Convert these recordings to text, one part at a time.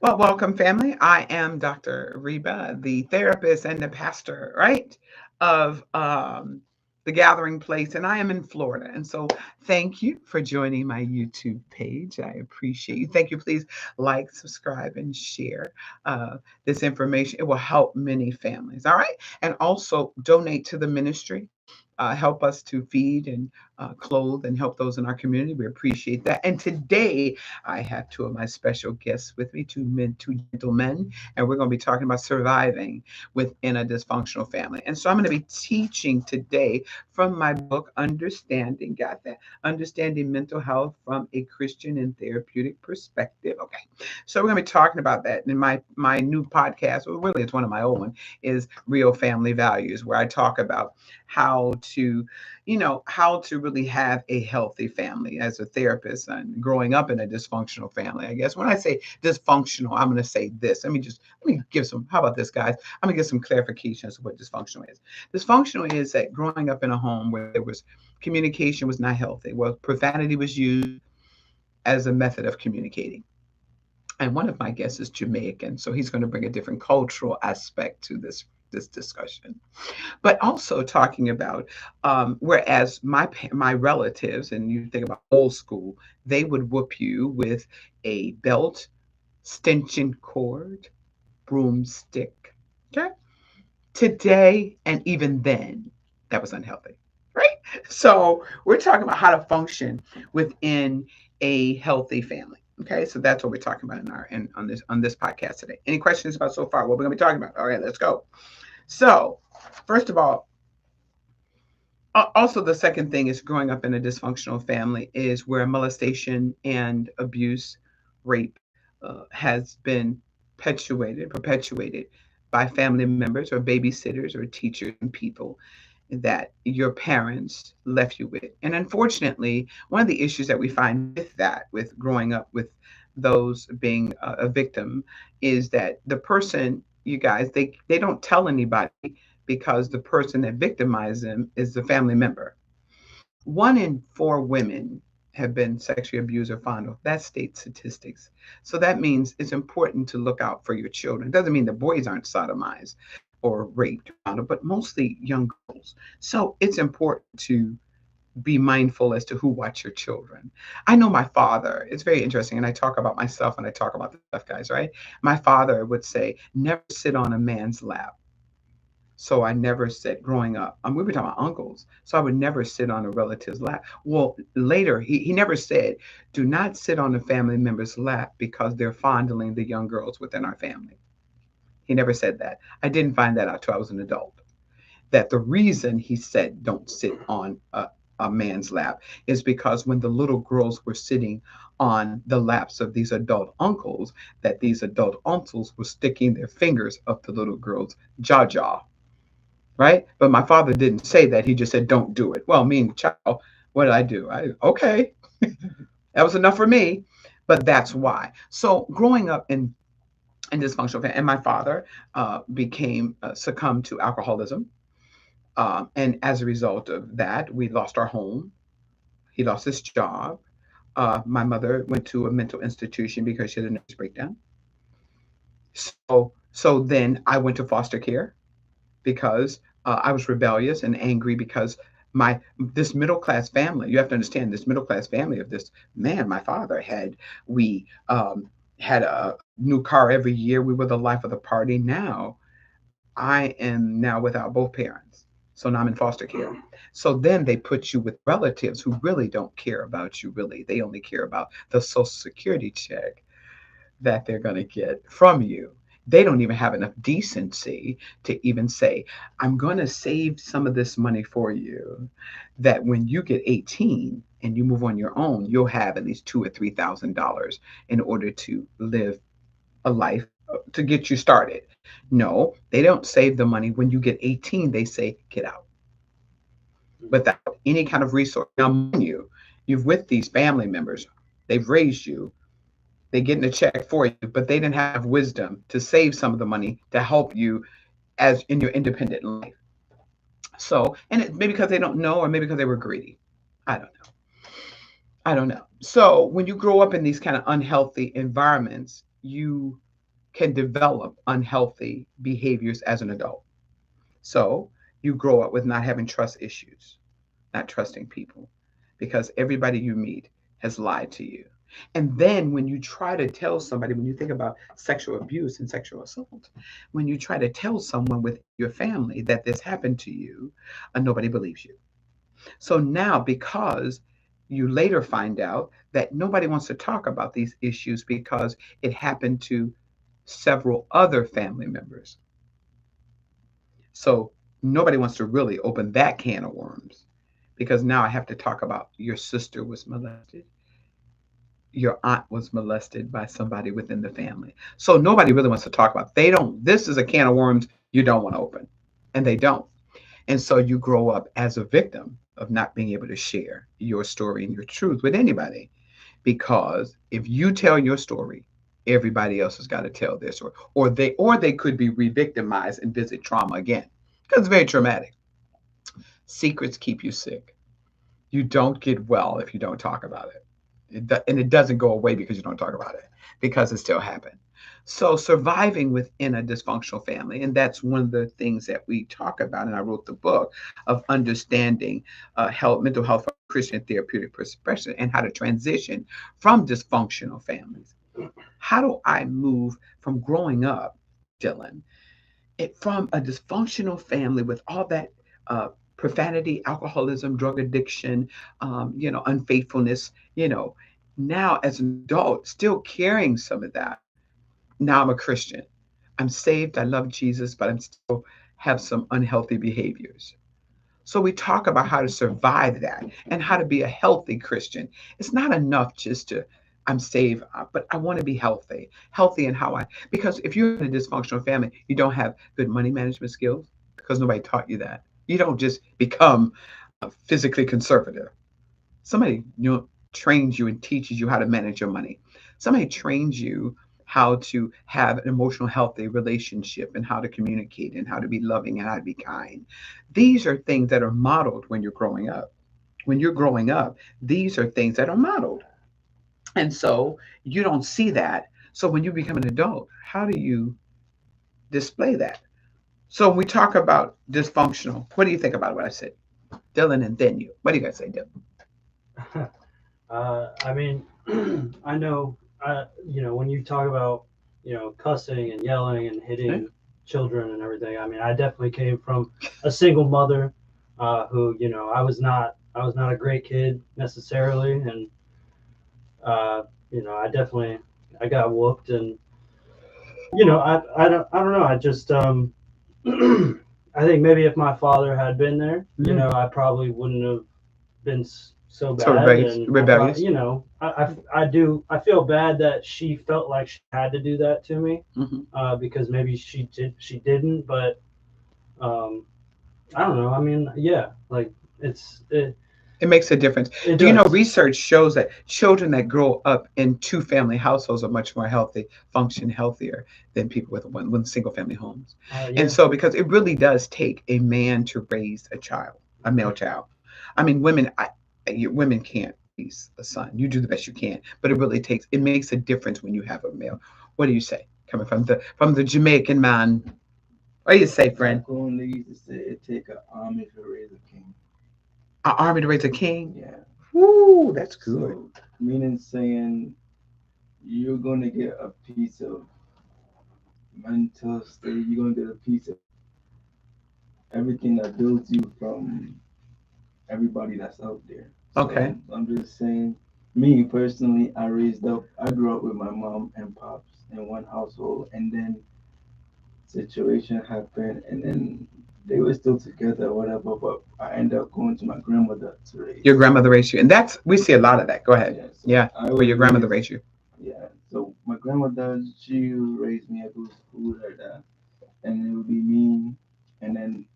Well, welcome, family. I am Dr. Reba, the therapist and the pastor, right, of the Gathering Place, and I am in Florida. And so, thank you for joining my YouTube page. I appreciate you. Thank you. Please like, subscribe, and share this information. It will help many families. All right, and also donate to the ministry. Help us to feed and clothe and help those in our community. We appreciate that. And today I have two of my special guests with me, two gentlemen, and we're going to be talking about surviving within a dysfunctional family. And so I'm going to be teaching today from my book, Understanding, got that? Understanding Mental Health from a Christian and Therapeutic Perspective. Okay. So we're going to be talking about that in my new podcast. Well, really, it's one of my old ones, is Real Family Values, where I talk about how to how to really have a healthy family as a therapist and growing up in a dysfunctional family. I guess when I say dysfunctional, I'm going to say this. Let me give some, how about this, guys? I'm going to give some clarifications of what dysfunctional is. Dysfunctional is that growing up in a home where there was communication was not healthy, where profanity was used as a method of communicating. And one of my guests is Jamaican, so he's going to bring a different cultural aspect to this discussion. But also talking about whereas my relatives, and you think about old school, they would whoop you with a belt, stenchion cord, broomstick. Okay, today and even then, that was unhealthy, right? So we're talking about how to function within a healthy family. Okay, so that's what we're talking about on this podcast today. Any questions about so far what we're going to be talking about? All right, let's go. So, first of all, also the second thing is growing up in a dysfunctional family is where molestation and abuse, rape, has been perpetuated by family members or babysitters or teachers and people that your parents left you with. And unfortunately, one of the issues that we find with that, with growing up with those being a victim, is that the person, you guys, they don't tell anybody because the person that victimized them is the family member. 1 in 4 women have been sexually abused or fondled. That's state statistics. So that means it's important to look out for your children. It doesn't mean the boys aren't sodomized or raped, but mostly young girls. So it's important to be mindful as to who watch your children. I know my father, it's very interesting, and I talk about myself when I talk about this stuff, guys, right? My father would say, never sit on a man's lap. So I never said growing up, we were talking about uncles. So I would never sit on a relative's lap. Well, later, he never said, do not sit on a family member's lap because they're fondling the young girls within our family. He never said that. I didn't find that out till I was an adult. That the reason he said don't sit on a man's lap is because when the little girls were sitting on the laps of these adult uncles, that these adult uncles were sticking their fingers up the little girl's jaw, right? But my father didn't say that. He just said, don't do it. Well, me and the child, what did I do? Okay, that was enough for me. But that's why. So growing up in dysfunctional family, and my father became succumbed to alcoholism. And as a result of that, we lost our home. He lost his job. My mother went to a mental institution because she had a nervous breakdown. So then I went to foster care because I was rebellious and angry because my this middle class family. You have to understand this middle class family of this man. My father had we had a new car every year. We were the life of the party. Now I am now without both parents, so now I'm in foster care. So then they put you with relatives who really don't care about you. Really, they only care about the social security check that they're going to get from you. They don't even have enough decency to even say, I'm going to save some of this money for you, that when you get 18 and you move on your own, you'll have at least $2,000 or $3,000 in order to live a life to get you started. No, they don't save the money. When you get 18, they say, get out without any kind of resource. Now, mind you, you've with these family members, they've raised you, they getting a check for you, but they didn't have wisdom to save some of the money to help you as in your independent life. So, and it, maybe because they don't know, or maybe because they were greedy. I don't know. I don't know. So when you grow up in these kind of unhealthy environments, you can develop unhealthy behaviors as an adult. So you grow up with not having trust issues, not trusting people, because everybody you meet has lied to you. And then when you try to tell somebody, when you think about sexual abuse and sexual assault, when you try to tell someone within your family that this happened to you, nobody believes you. So now, because you later find out that nobody wants to talk about these issues because it happened to several other family members. So nobody wants to really open that can of worms because now I have to talk about your sister was molested, your aunt was molested by somebody within the family. So nobody really wants to talk about. They don't. This is a can of worms you don't want to open, and they don't. And so you grow up as a victim of not being able to share your story and your truth with anybody. Because if you tell your story, everybody else has got to tell their story. Or they could be re-victimized and visit trauma again. Because it's very traumatic. Secrets keep you sick. You don't get well if you don't talk about it. And it doesn't go away because you don't talk about it, because it still happened. So surviving within a dysfunctional family, and that's one of the things that we talk about. And I wrote the book of understanding health, mental health from a Christian therapeutic perspective, and how to transition from dysfunctional families. How do I move from growing up, Dylan, from a dysfunctional family with all that profanity, alcoholism, drug addiction, unfaithfulness, now as an adult, still carrying some of that. Now I'm a Christian. I'm saved. I love Jesus, but I'm still have some unhealthy behaviors. So we talk about how to survive that and how to be a healthy Christian. It's not enough just to I'm saved, but I want to be healthy. Healthy in how I because if you're in a dysfunctional family, you don't have good money management skills because nobody taught you that. You don't just become physically conservative. Somebody trains you and teaches you how to manage your money. Somebody trains you how to have an emotional healthy relationship and how to communicate and how to be loving and how to be kind. These are things that are modeled when you're growing up. When you're growing up, these are things that are modeled. And so you don't see that. So when you become an adult, how do you display that? So when we talk about dysfunctional, what do you think about what I said? Dylan and then you. What do you guys say, Dylan? I mean, I know, when you talk about, cussing and yelling and Okay. hitting children and everything. I mean, I definitely came from a single mother, who, I was not a great kid necessarily, and I definitely, I got whooped, and I don't know. I just, I think maybe if my father had been there, Mm. I probably wouldn't have been so So bad, rebellious, and I probably, rebellious. I feel bad that she felt like she had to do that to me, Hmm. because maybe she didn't, but um, I don't know. I mean, yeah, like it It makes a difference. it Do you know does. research shows that children that grow up in two family households are much more healthy, function healthier than people with one single family homes. And Yeah. so, because it really does take a man to raise a child, a male child. I mean, women can't raise a son. You do the best you can, but it makes a difference when you have a male. What do you say? Coming from the Jamaican man. What do you say, friend? Back home, they used to say it take an army to raise a king. An army to raise a king. Yeah. Woo, that's good. So, meaning saying you're gonna get a piece of mental state. You're gonna get a piece of everything that builds you from everybody that's out there. Okay. So I'm just saying, me personally, I grew up with my mom and pops in one household, and then situation happened, and then they were still together, whatever. But I ended up going to my grandmother to Your raise. grandmother raised you, and that's we see a lot of that. Go ahead. Yeah, so Yeah, I where was your grandmother raised. raised you. Yeah, so my grandmother, she raised me. I go to school like that, and it would be me, and then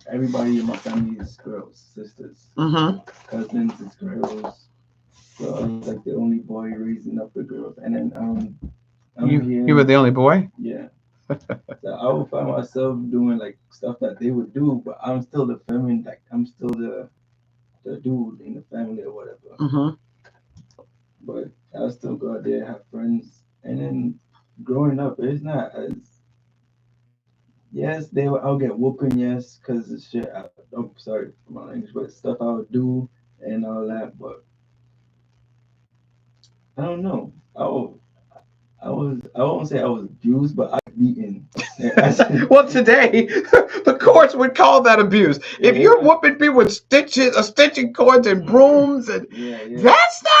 everybody in my family is girls, sisters, Mm-hmm. cousins is girls. So I was like the only boy raising up the girls, and then I'm You were here. the only boy. Yeah, so I would find myself doing like stuff that they would do, but I'm still the feminine, like I'm still the dude in the family or whatever. Mm-hmm. But I still go out there, have friends, and then growing up, it's not as yes, I'll get whooping, yes, because the shit. I'm sorry for my language, but stuff I would do and all that. But I don't know. I won't say I was abused, but I was beaten. Well, today the courts would call that abuse. If Yeah, you're whooping people with stitches, stitching cords and brooms, and yeah, yeah. that's not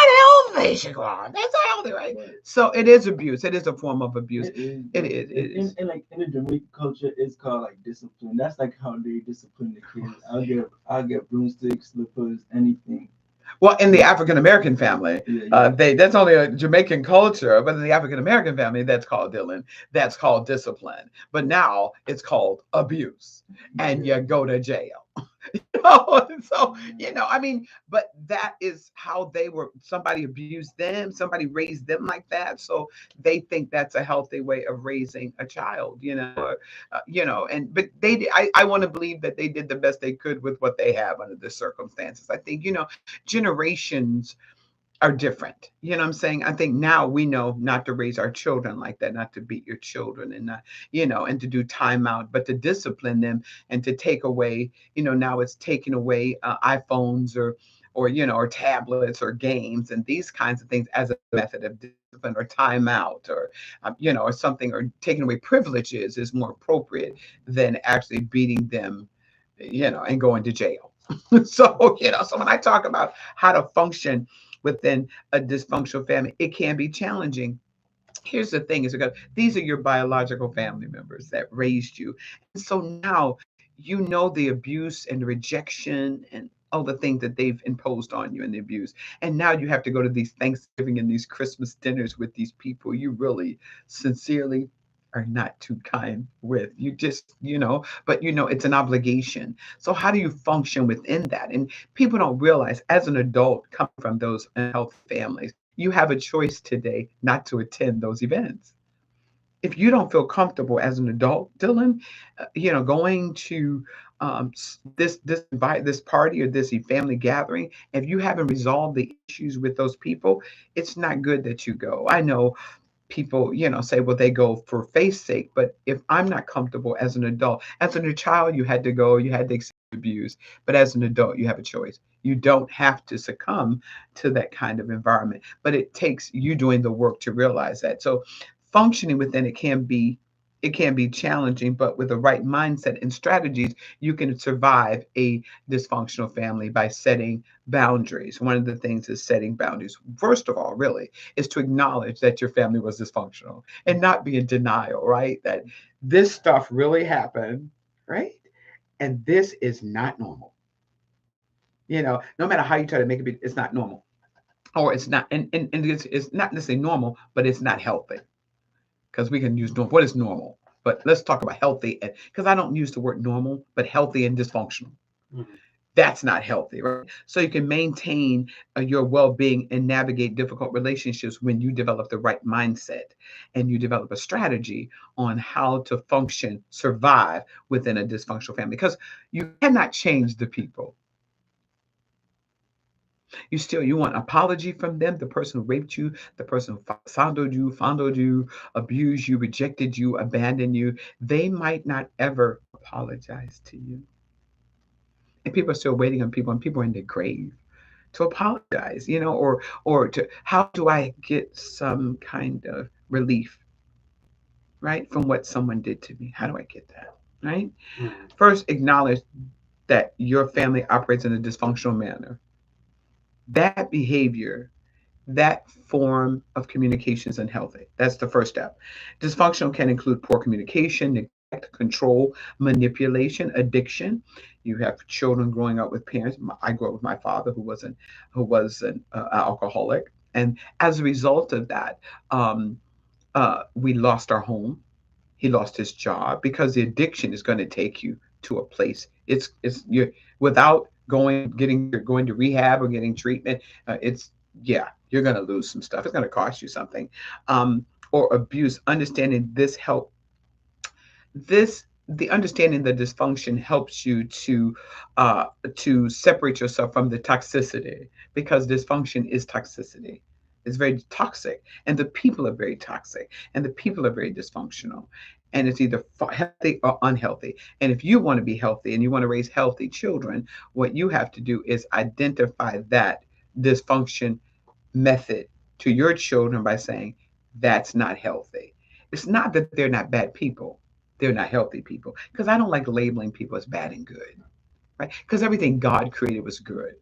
healthy, Shaquan. That's not healthy, right? But So it is abuse. It is a form of abuse. it is, It but is. It is. in like in the Jamaican culture, it's called like discipline. That's like how they discipline the kids. I'll get broomsticks, slippers, anything. Well, in the African American family, Yeah, yeah, that's only a Jamaican culture, but in the African American family, that's called Dylan. That's called discipline. But now it's called abuse, and yeah. you go to jail. So I mean, but that is how they were. Somebody abused them. Somebody raised them like that. So they think that's a healthy way of raising a child. And but they did. I want to believe that they did the best they could with what they have under the circumstances. I think generations are different. You know what I'm saying? I think now we know not to raise our children like that, not to beat your children and not, and to do timeout, but to discipline them and to take away, now it's taking away iPhones or tablets or games and these kinds of things as a method of discipline or timeout or something or taking away privileges is more appropriate than actually beating them, and going to jail. So when I talk about how to function within a dysfunctional family, it can be challenging. Here's the thing is because these are your biological family members that raised you. And so now you know the abuse and the rejection and all the things that they've imposed on you and the abuse. And now you have to go to these Thanksgiving and these Christmas dinners with these people you really sincerely are not too kind with. You just, but it's an obligation. So how do you function within that? And people don't realize as an adult coming from those unhealthy families, you have a choice today not to attend those events. If you don't feel comfortable as an adult, Dylan, going to this party or this family gathering, if you haven't resolved the issues with those people, it's not good that you go. I know people, say, well, they go for faith's sake. But if I'm not comfortable as an adult, as a child, you had to go, you had to accept abuse. But as an adult, you have a choice. You don't have to succumb to that kind of environment, but it takes you doing the work to realize that. So functioning within it can be challenging, but with the right mindset and strategies, you can survive a dysfunctional family by setting boundaries. One of the things is setting boundaries. First of all, really, is to acknowledge that your family was dysfunctional and not be in denial, right? That this stuff really happened, right? And this is not normal. No matter how you try to make it be, it's not normal. Or it's not, and it's not necessarily normal, but it's not healthy. Because we can use normal. What is normal? But let's talk about healthy, because I don't use the word normal, but healthy and dysfunctional. Mhm. That's not healthy, right? So you can maintain your well-being and navigate difficult relationships when you develop the right mindset and you develop a strategy on how to function, survive within a dysfunctional family. Because you cannot change the people. You want apology from them, the person who raped you, the person who fondled you, abused you, rejected you, abandoned you. They might not ever apologize to you. And people are still waiting on people, and people are in their grave to apologize, or to how do I get some kind of relief, right, from what someone did to me? How do I get that? Right? Mhm. First, acknowledge that your family operates in a dysfunctional manner. That behavior, that form of communication is unhealthy. That's the first step. Dysfunctional can include poor communication, neglect, control, manipulation, addiction. You have children growing up with parents. I grew up with my father who was an alcoholic, and as a result of that, we lost our home. He lost his job because the addiction is going to take you to a place. It's you without going to rehab or getting treatment. It's yeah, you're going to lose some stuff. It's going to cost you something. Or abuse. Understanding the understanding the dysfunction helps you to separate yourself from the toxicity because dysfunction is toxicity. It's very toxic, and the people are very toxic, and the people are very dysfunctional, and it's either healthy or unhealthy. And if you want to be healthy and you want to raise healthy children, what you have to do is identify that dysfunction method to your children by saying that's not healthy. It's not that they're not bad people, they're not healthy people, because I don't like labeling people as bad and good, right? Because everything God created was good,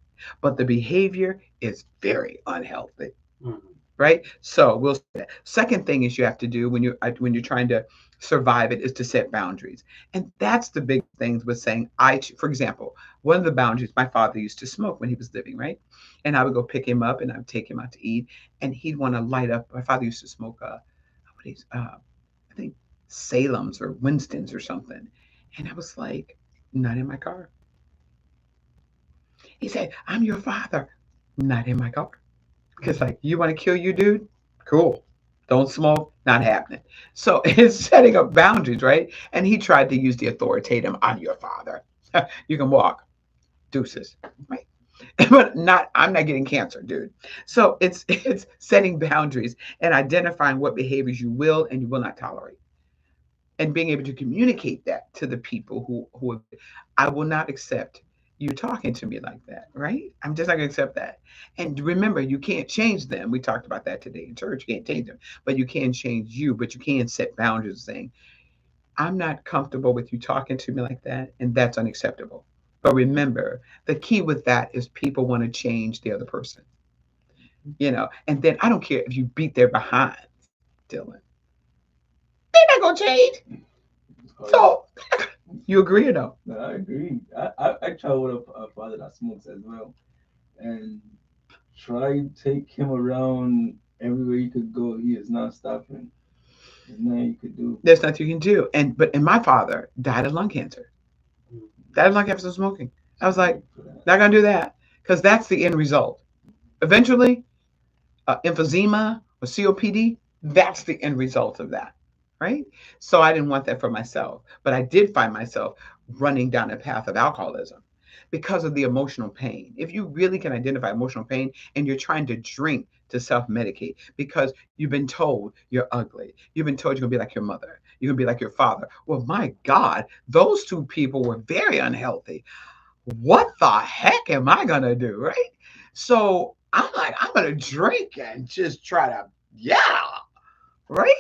but the behavior is very unhealthy, Mhm. right? So we'll say that. Second thing is you have to do when you're trying to survive it is to set boundaries, and that's the big things with saying for example, one of the boundaries, my father used to smoke when he was living, right? And I would go pick him up and I would take him out to eat, and he'd want to light up. My father used to smoke what is I think Salem's or Winston's or something, and I was like, not in my car. He said, I'm your father, not in my car. Because like, you want to kill you, dude? Cool. Don't smoke. Not happening. So it's setting up boundaries, right? And he tried to use the authoritative. I'm your father. You can walk. Deuces. Right. But not. I'm not getting cancer, dude. So it's setting boundaries and identifying what behaviors you will and you will not tolerate, and being able to communicate that to the people who I will not accept you talking to me like that, right? I'm just not going to accept that. And remember, you can't change them. We talked about that today in church. You can't change them, but you can change you. But you can set boundaries, saying, I'm not comfortable with you talking to me like that, and that's unacceptable. But remember, the key with that is people want to change the other person, and then I don't care if you beat their behind, Dylan. They're not going to change. Oh, yeah. So you agree or no? No, I agree. I travel with a father that smokes as well, and try to take him around everywhere you could go. He is not stopping. There's nothing you could do. There's nothing you can do. And my father died of lung cancer. Died of lung cancer from smoking. I was like, Sorry for that. not gonna do that because that's the end result. Eventually, emphysema or COPD. That's the end result of that, right? So I didn't want that for myself, but I did find myself running down a path of alcoholism because of the emotional pain. If you really can identify emotional pain and you're trying to drink to self medicate because you've been told you're ugly, you've been told you're gonna be like your mother, you're gonna be like your father. Well, my God, those two people were very unhealthy. What the heck am I gonna do, right? So I'm like, I'm gonna drink and just try to, yeah, right?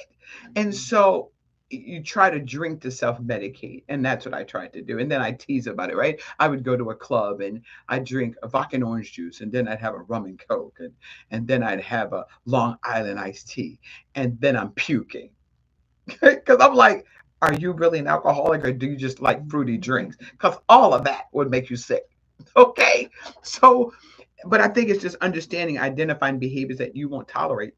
And so you try to drink to self medicate, and that's what I tried to do. And then I tease about it, right? I would go to a club and I'd drink a vodka and orange juice, and then I'd have a rum and coke, and then I'd have a Long Island iced tea, and then I'm puking because I'm like, are you really an alcoholic or do you just like fruity drinks? Because all of that would make you sick. Okay. So, but I think it's just understanding, identifying behaviors that you won't tolerate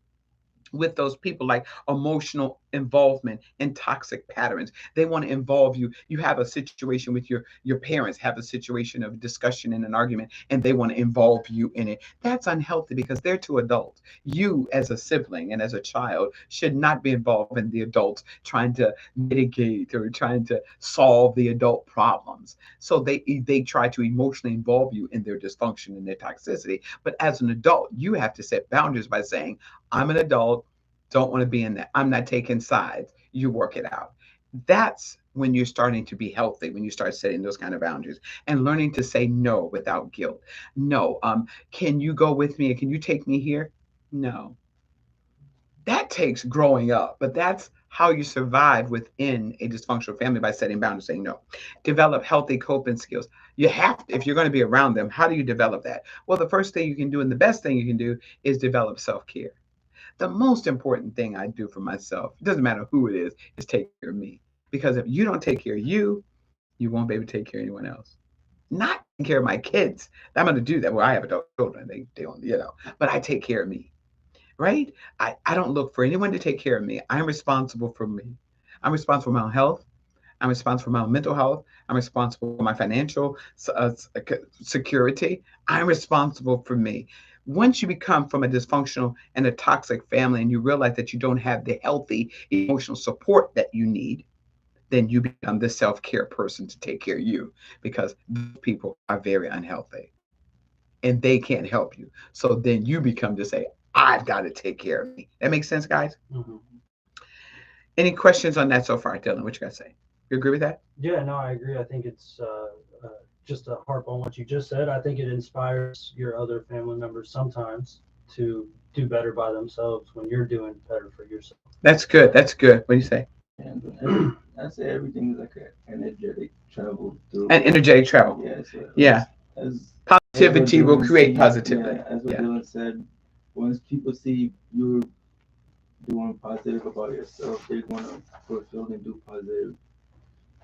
with those people, like emotional involvement in toxic patterns. They want to involve you. You have a situation with your parents, have a situation of discussion and an argument, and they want to involve you in it. That's unhealthy because they're two adults. You as a sibling and as a child should not be involved in the adults trying to mitigate or trying to solve the adult problems. So they try to emotionally involve you in their dysfunction and their toxicity. But as an adult, you have to set boundaries by saying, I'm an adult, don't want to be in that. I'm not taking sides. You work it out. That's when you're starting to be healthy, when you start setting those kind of boundaries and learning to say no without guilt. No, can you go with me? Can you take me here? No. That takes growing up, but that's how you survive within a dysfunctional family, by setting boundaries, saying no. Develop healthy coping skills. You have to, if you're going to be around them, how do you develop that? Well, the first thing you can do and the best thing you can do is develop self care. The most important thing I do for myself, it doesn't matter who it is take care of me. Because if you don't take care of you, you won't be able to take care of anyone else. Not taking care of my kids. I'm going to do that. Well, I have adult children. They don't, but I take care of me, right? I don't look for anyone to take care of me. I'm responsible for me. I'm responsible for my own health. I'm responsible for my own mental health. I'm responsible for my financial security. I'm responsible for me. Once you become from a dysfunctional and a toxic family and you realize that you don't have the healthy emotional support that you need, then you become the self care person to take care of you, because those people are very unhealthy and they can't help you. So then you become to say, I've got to take care of me. That makes sense, guys? Hmm. Any questions on that so far, Dylan? What you got to say? You agree with that? Yeah, no, I agree. I think it's just to harp on what you just said. I think it inspires your other family members sometimes to do better by themselves when you're doing better for yourself. That's good. That's good. What do you say? And I say everything is like an energetic travel through. And energetic travel. Yeah, so Yeah. as what Positivity will Dylan create see, positivity. yeah, as what Yeah. Dylan said, once people see you doing positive about yourself, they're gonna fulfill and do positive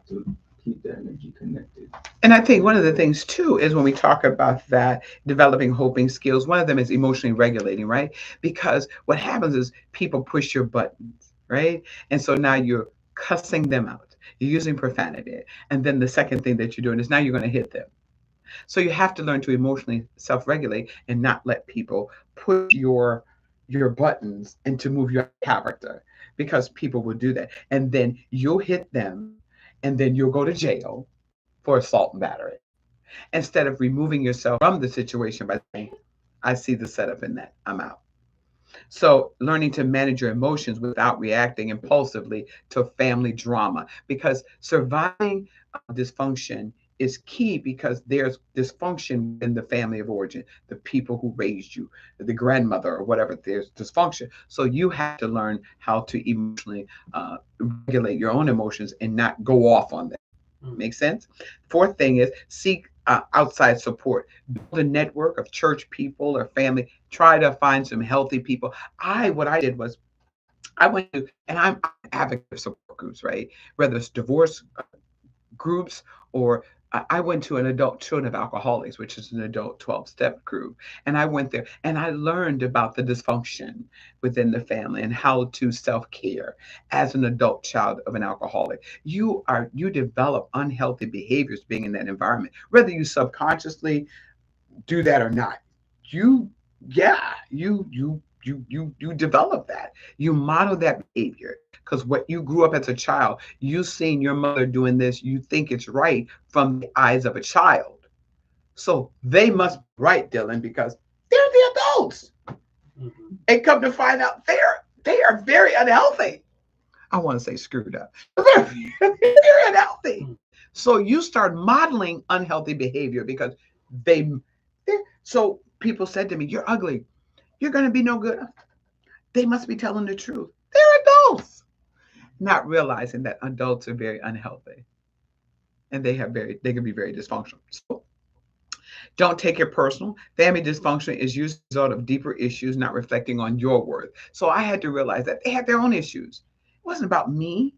to keep the energy connected. And I think one of the things too is when we talk about that developing coping skills, one of them is emotionally regulating, right? Because what happens is people push your buttons, right? And so now you're cussing them out. You're using profanity. And then the second thing that you're doing is now you're going to hit them. So you have to learn to emotionally self-regulate and not let people push your buttons and to move your character because people will do that. And then you'll hit them and then you'll go to jail for assault and battery instead of removing yourself from the situation by saying, I see the setup in that, I'm out. So, learning to manage your emotions without reacting impulsively to family drama because surviving dysfunction is key because there's dysfunction in the family of origin, the people who raised you, the grandmother or whatever, there's dysfunction. So, you have to learn how to emotionally regulate your own emotions and not go off on them. Mm. Make sense? Fourth thing is seek outside support. Build a network of church people or family. Try to find some healthy people. What I did was I went to, and I'm an advocate of support groups, right? Whether it's divorce groups or I went to an adult children of alcoholics, which is an adult 12-step group. And I went there and I learned about the dysfunction within the family and how to self-care as an adult child of an alcoholic. You develop unhealthy behaviors being in that environment, whether you subconsciously do that or not. You yeah, you develop that. You model that behavior because what you grew up as a child, you seen your mother doing this, you think it's right from the eyes of a child. So they must be right, Dylan, because they're the adults. Hmm. And come to find out they are very unhealthy. I want to say screwed up. They're very unhealthy. So you start modeling unhealthy behavior because they so people said to me, you're ugly. You're going to be no good. They must be telling the truth. They're adults. Not realizing that adults are very unhealthy and they can be very dysfunctional. So don't take it personal. Family dysfunction is usually a result of deeper issues not reflecting on your worth. So I had to realize that they had their own issues. It wasn't about me.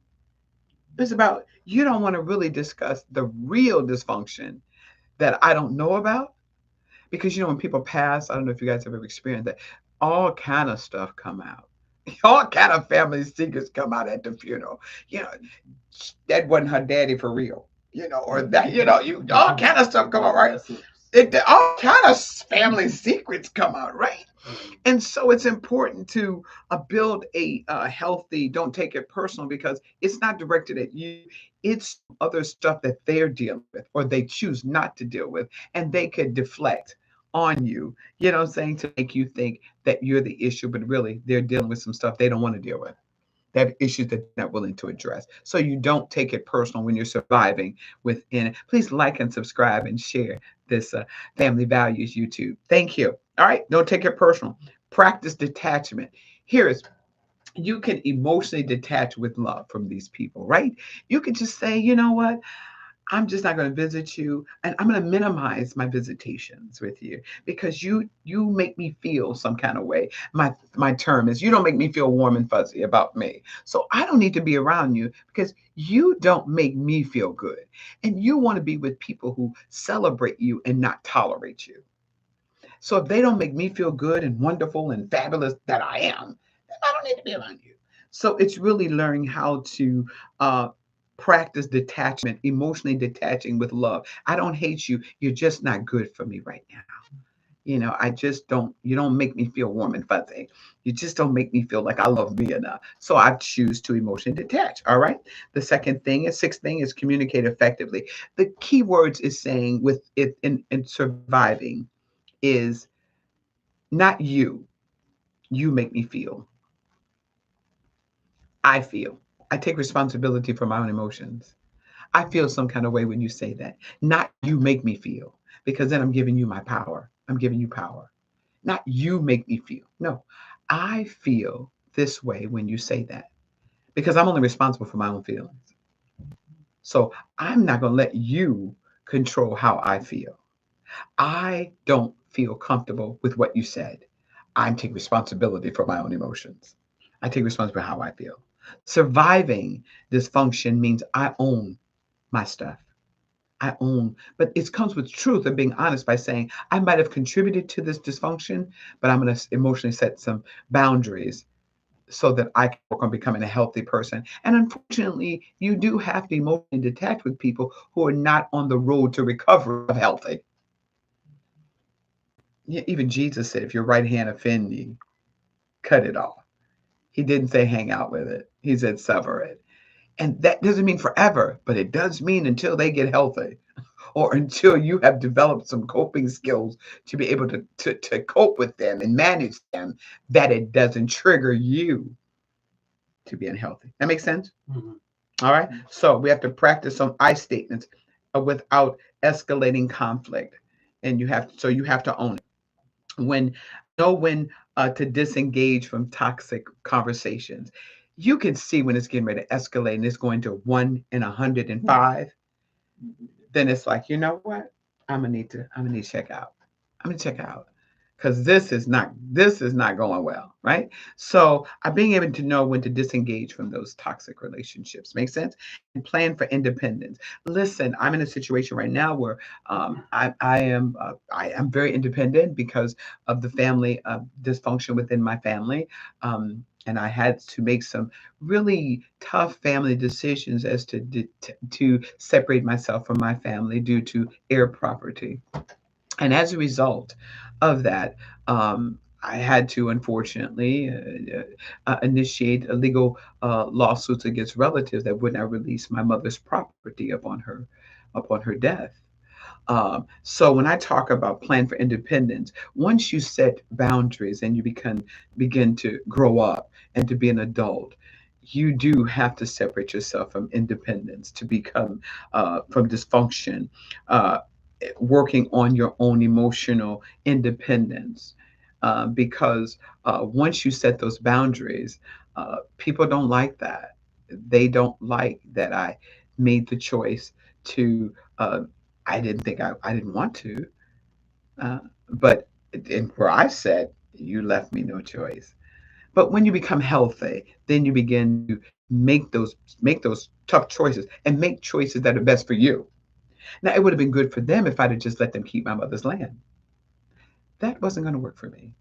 It was about you don't want to really discuss the real dysfunction that I don't know about because when people pass, I don't know if you guys have ever experienced that, all kind of stuff come out. All kind of family secrets come out at the funeral. You know, that wasn't her daddy for real. Or that, you all kind of stuff come out, right? All kind of family secrets come out, right? And so it's important to build a healthy, don't take it personal because it's not directed at you. It's other stuff that they're dealing with or they choose not to deal with, and they could deflect on you, saying to make you think that you're the issue, but really they're dealing with some stuff they don't want to deal with. They have issues that they're not willing to address. So you don't take it personal when you're surviving within it. Please like and subscribe and share this Family Values YouTube. Thank you. All right. Don't take it personal. Practice detachment. Here is you can emotionally detach with love from these people, right? You can just say, you know what? I'm just not going to visit you, and I'm going to minimize my visitations with you because you make me feel some kind of way. My term is you don't make me feel warm and fuzzy about me. So I don't need to be around you because you don't make me feel good. And you want to be with people who celebrate you and not tolerate you. So if they don't make me feel good and wonderful and fabulous that I am, then I don't need to be around you. So it's really learning how to practice detachment, emotionally detaching with love. I don't hate you. You're just not good for me right now. I just don't, you don't make me feel warm and fuzzy. You just don't make me feel like I love me enough. So I choose to emotionally detach. All right. Sixth thing is communicate effectively. The key words is saying with it in surviving is not you. you make me feel. I feel. I take responsibility for my own emotions. I feel some kind of way when you say that. Not you make me feel, because then I'm giving you my power. I'm giving you power. Not you make me feel. No, I feel this way when you say that, because I'm only responsible for my own feelings. So I'm not going to let you control how I feel. I don't feel comfortable with what you said. I take responsibility for my own emotions. I take responsibility for how I feel. Surviving dysfunction means I own my stuff. I own, but it comes with truth and being honest by saying, I might have contributed to this dysfunction, but I'm going to emotionally set some boundaries so that I can work on becoming a healthy person. And unfortunately, you do have to emotionally detach with people who are not on the road to recovery of healthy. Yeah, even Jesus said, if your right hand offend you, cut it off. He didn't say hang out with it. He said sever it. And that doesn't mean forever, but it does mean until they get healthy, or until you have developed some coping skills to be able to cope with them and manage them, that it doesn't trigger you to be unhealthy. That makes sense? Mm-hmm. All right. So we have to practice some I statements without escalating conflict. And you have to own it. When know when to disengage from toxic conversations. You can see when it's getting ready to escalate and it's going to 1 in 105. Then it's like, you know what? I'm gonna need to check out. I'm gonna check out, because this is not going well, right? So being able to know when to disengage from those toxic relationships makes sense, and plan for independence. Listen, I'm in a situation right now where I am very independent because of the family dysfunction within my family. And I had to make some really tough family decisions as to separate myself from my family due to heir property. And as a result of that, I had to unfortunately initiate a legal lawsuits against relatives that would not release my mother's property upon her death. So when I talk about plan for independence, once you set boundaries and you begin to grow up and to be an adult, you do have to separate yourself from independence to become from dysfunction, uh, working on your own emotional independence. Because once you set those boundaries, people don't like that. They don't like that I made the choice to. I didn't think I didn't want to, uh, but and where I said you left me no choice. But when you become healthy, then you begin to make those tough choices and make choices that are best for you. Now, it would have been good for them if I'd have just let them keep my mother's land. That wasn't going to work for me.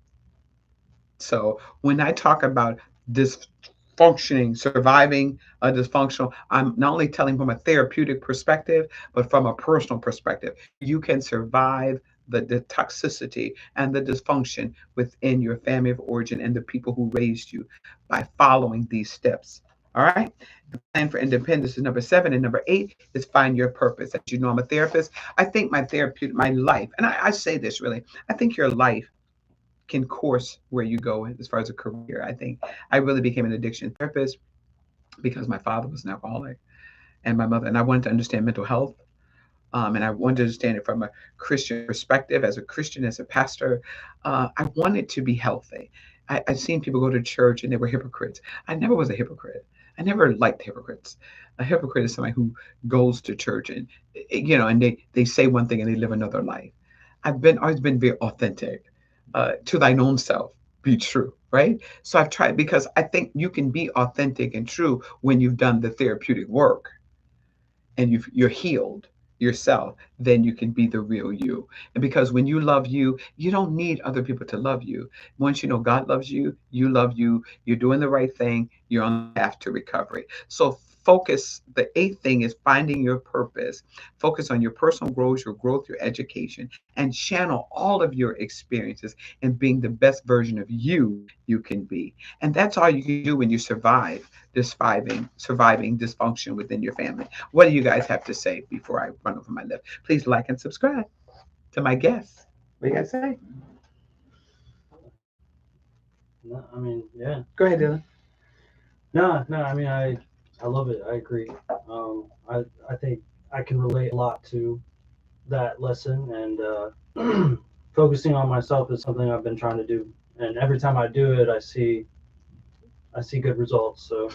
So when I talk about dysfunctioning, surviving a dysfunctional, I'm not only telling from a therapeutic perspective, but from a personal perspective. You can survive the toxicity and the dysfunction within your family of origin and the people who raised you by following these steps. All right. Plan for independence is number 7. And number 8 is find your purpose. As you know, I'm a therapist. I think my life, and I say this really, I think your life can course where you go as far as a career. I think I really became an addiction therapist because my father was an alcoholic and my mother, and I wanted to understand mental health. And I wanted to understand it from a Christian perspective. As a Christian, as a pastor, I wanted to be healthy. I've seen people go to church and they were hypocrites. I never was a hypocrite. I never liked hypocrites. A hypocrite is somebody who goes to church and they say one thing and they live another life. I've been always been very authentic. To thine own self be true, right? So I've tried, because I think you can be authentic and true when you've done the therapeutic work and you're healed yourself, then you can be the real you. And because when you love you, you don't need other people to love you. Once you know God loves you, you love you, you're doing the right thing, you're on the path to recovery. So focus. The 8th thing is finding your purpose. Focus on your personal growth, your education, and channel all of your experiences in being the best version of you can be. And that's all you can do when you surviving dysfunction within your family. What do you guys have to say before I run over my lip? Please like and subscribe to my guests. What do you guys say? No, I mean, yeah. Go ahead, Dylan. No, no, I mean, I love it. I agree. I think I can relate a lot to that lesson, and focusing on myself is something I've been trying to do. And every time I do it, I see good results. So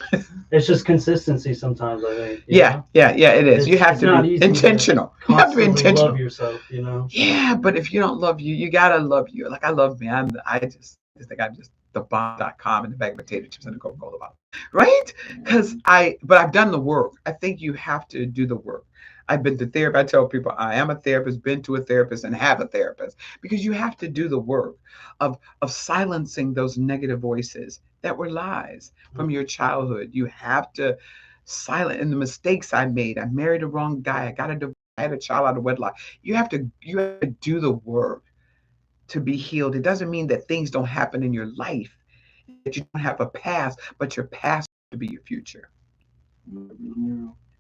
it's just consistency sometimes, I think, you Yeah, know. yeah, yeah, it is. You have It's to not be easy to intentional. You have to be constantly love intentional. yourself, you know. Yeah, but if you don't love you, you gotta love you. Like I love me. I just think I'm just the bomb.com and the bag of potato chips and the Coca-Cola bottle. Right? But I've done the work. I think you have to do the work. I've been to therapy. I tell people I am a therapist, been to a therapist, and have a therapist because you have to do the work of silencing those negative voices that were lies from your childhood. You have to silence and the mistakes I made. I married the wrong guy. I got a divorce. I had a child out of wedlock. You have to do the work to be healed. It doesn't mean that things don't happen in your life, that you don't have a past, but your past to be your future.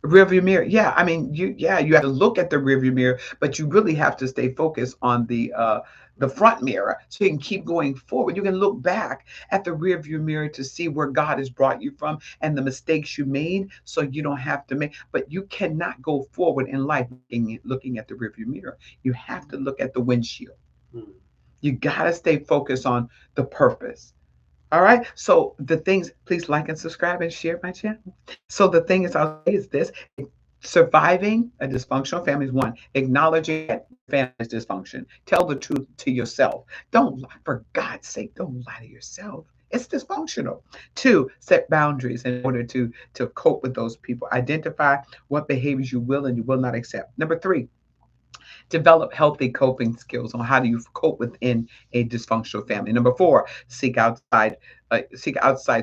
Rearview mirror. Yeah, I mean, you have to look at the rearview mirror, but you really have to stay focused on the front mirror so you can keep going forward. You can look back at the rearview mirror to see where God has brought you from and the mistakes you made, so you don't have to make. But you cannot go forward in life looking at the rearview mirror. You have to look at the windshield. Mm. You gotta stay focused on the purpose. All right. So the things, please like and subscribe and share my channel. So the thing is, I'll say is this: surviving a dysfunctional family is one. Acknowledging that family is dysfunction. Tell the truth to yourself. Don't lie, for God's sake, don't lie to yourself. It's dysfunctional. Two, set boundaries in order to cope with those people. Identify what behaviors you will and you will not accept. Number three, develop healthy coping skills on how do you cope within a dysfunctional family. Number four, seek outside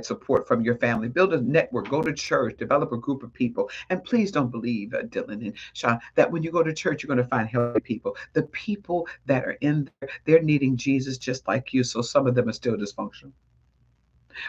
support from your family. Build a network. Go to church. Develop a group of people. And please don't believe, Dylan and Sean, that when you go to church, you're going to find healthy people. The people that are in there, they're needing Jesus just like you. So some of them are still dysfunctional,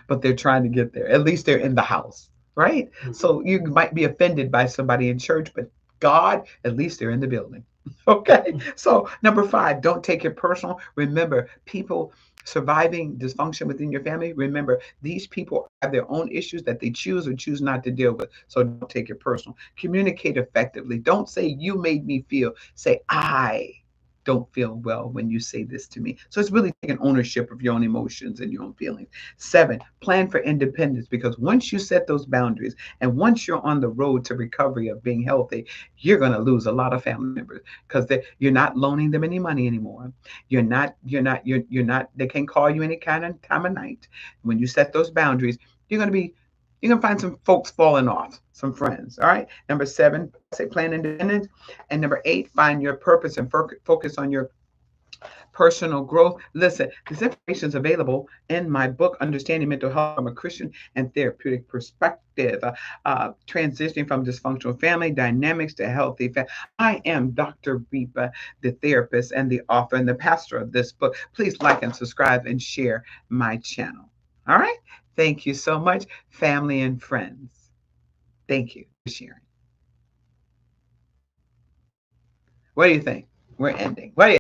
but they're trying to get there. At least they're in the house, right? Mm-hmm. So you might be offended by somebody in church, but God, at least they're in the building. Okay. So number five, don't take it personal. Remember, people surviving dysfunction within your family, remember, these people have their own issues that they choose or choose not to deal with. So don't take it personal. Communicate effectively. Don't say you made me feel. Say I don't feel well when you say this to me. So it's really taking ownership of your own emotions and your own feelings. Seven, plan for independence, because once you set those boundaries and once you're on the road to recovery of being healthy, you're going to lose a lot of family members because you're not loaning them any money anymore. You're not, they can call you any kind of time of night. When you set those boundaries, you're going to be, you're going to find some folks falling off, some friends. All right. Number seven, say plan independence. And number eight, find your purpose and focus on your personal growth. Listen, this information is available in my book, Understanding Mental Health from a Christian and Therapeutic Perspective, transitioning from dysfunctional family dynamics to healthy family. I am Dr. Reba, the therapist and the author and the pastor of this book. Please like and subscribe and share my channel. All right. Thank you so much, family and friends. Thank you for sharing. What do you think? We're ending. What do you